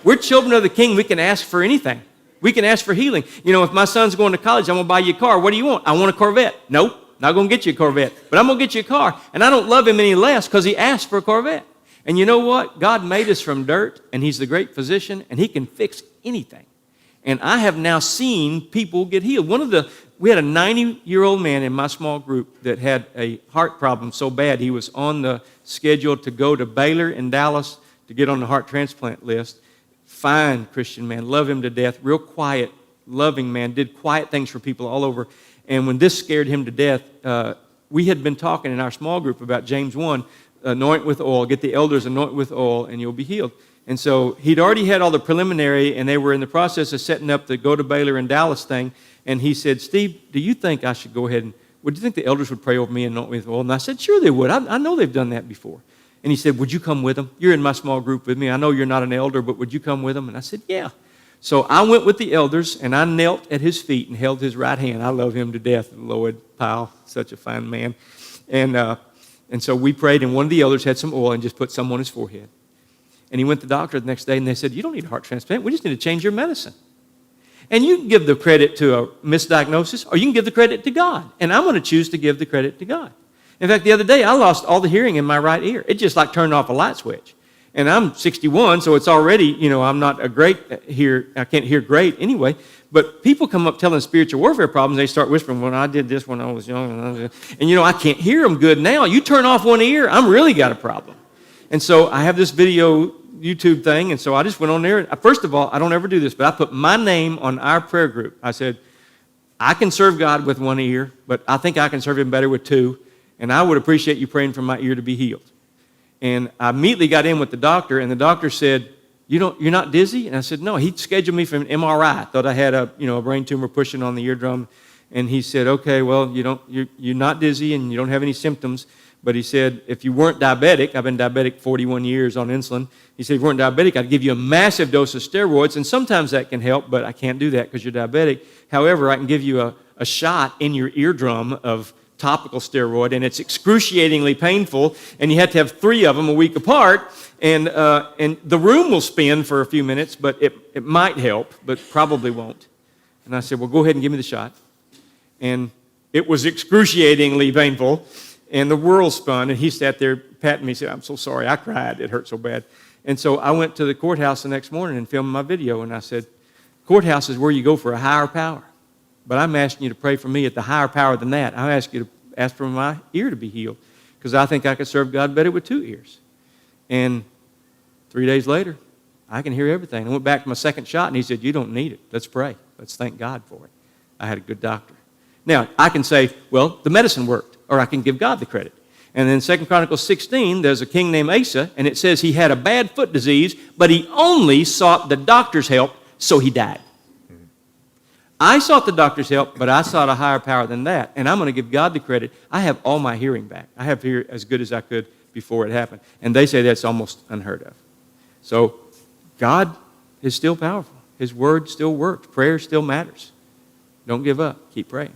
we're children of the King. We can ask for anything. We can ask for healing. You know, if my son's going to college, I'm going to buy you a car. What do you want? I want a Corvette. Nope, not going to get you a Corvette. But I'm going to get you a car. And I don't love him any less because he asked for a Corvette. And you know what? God made us from dirt, and he's the great physician, and he can fix anything. And I have now seen people get healed. We had a 90-year-old man in my small group that had a heart problem so bad he was on the schedule to go to Baylor in Dallas to get on the heart transplant list. Fine Christian man, love him to death, real quiet, loving man, did quiet things for people all over. And when this scared him to death, we had been talking in our small group about James 1, anoint with oil, get the elders, anoint with oil, and you'll be healed. And so he'd already had all the preliminary, and they were in the process of setting up the go to Baylor in Dallas thing. And he said, Steve, do you think I should go ahead and, would you think the elders would pray over me and anoint me with oil? And I said, sure they would. I know they've done that before. And he said, would you come with them? You're in my small group with me. I know you're not an elder, but would you come with them? And I said, yeah. So I went with the elders, and I knelt at his feet and held his right hand. I love him to death, Lloyd Powell, such a fine man. And so we prayed, and one of the elders had some oil and just put some on his forehead. And he went to the doctor the next day, and they said, you don't need a heart transplant. We just need to change your medicine. And you can give the credit to a misdiagnosis, or you can give the credit to God. And I'm going to choose to give the credit to God. In fact, the other day, I lost all the hearing in my right ear. It just like turned off a light switch. And I'm 61, so it's already, I'm not a great I can't hear great anyway. But people come up telling spiritual warfare problems. They start whispering, well, I did this when I was young. And, I can't hear them good now. You turn off one ear, I'm really got a problem. And so I have this video YouTube thing, and so I just went on there. First of all, I don't ever do this, but I put my name on our prayer group. I said, I can serve God with one ear, but I think I can serve him better with two, and I would appreciate you praying for my ear to be healed. And I immediately got in with the doctor, and the doctor said, you're not dizzy? And I said, no. He scheduled me for an MRI. Thought I had a brain tumor pushing on the eardrum. And he said, okay, well, you're not dizzy and you don't have any symptoms. But he said, if you weren't diabetic, I've been diabetic 41 years on insulin. He said, if you weren't diabetic, I'd give you a massive dose of steroids. And sometimes that can help, but I can't do that because you're diabetic. However, I can give you a shot in your eardrum of topical steroid, and it's excruciatingly painful, and you have to have 3 of them a week apart, and the room will spin for a few minutes, but it might help, but probably won't. And I said, well, go ahead and give me the shot. And it was excruciatingly painful, and the world spun, and he sat there patting me and said, I'm so sorry, I cried, it hurt so bad. And so I went to the courthouse the next morning and filmed my video, and I said, courthouse is where you go for a higher power. But I'm asking you to pray for me at the higher power than that. I'm asking you to ask for my ear to be healed because I think I could serve God better with 2 ears. And 3 days later, I can hear everything. I went back for my second shot, and he said, you don't need it. Let's pray. Let's thank God for it. I had a good doctor. Now, I can say, well, the medicine worked, or I can give God the credit. And then 2 Chronicles 16, there's a king named Asa, and it says he had a bad foot disease, but he only sought the doctor's help, so he died. I sought the doctor's help, but I sought a higher power than that. And I'm going to give God the credit. I have all my hearing back. I have hear as good as I could before it happened. And they say that's almost unheard of. So God is still powerful. His word still works. Prayer still matters. Don't give up. Keep praying.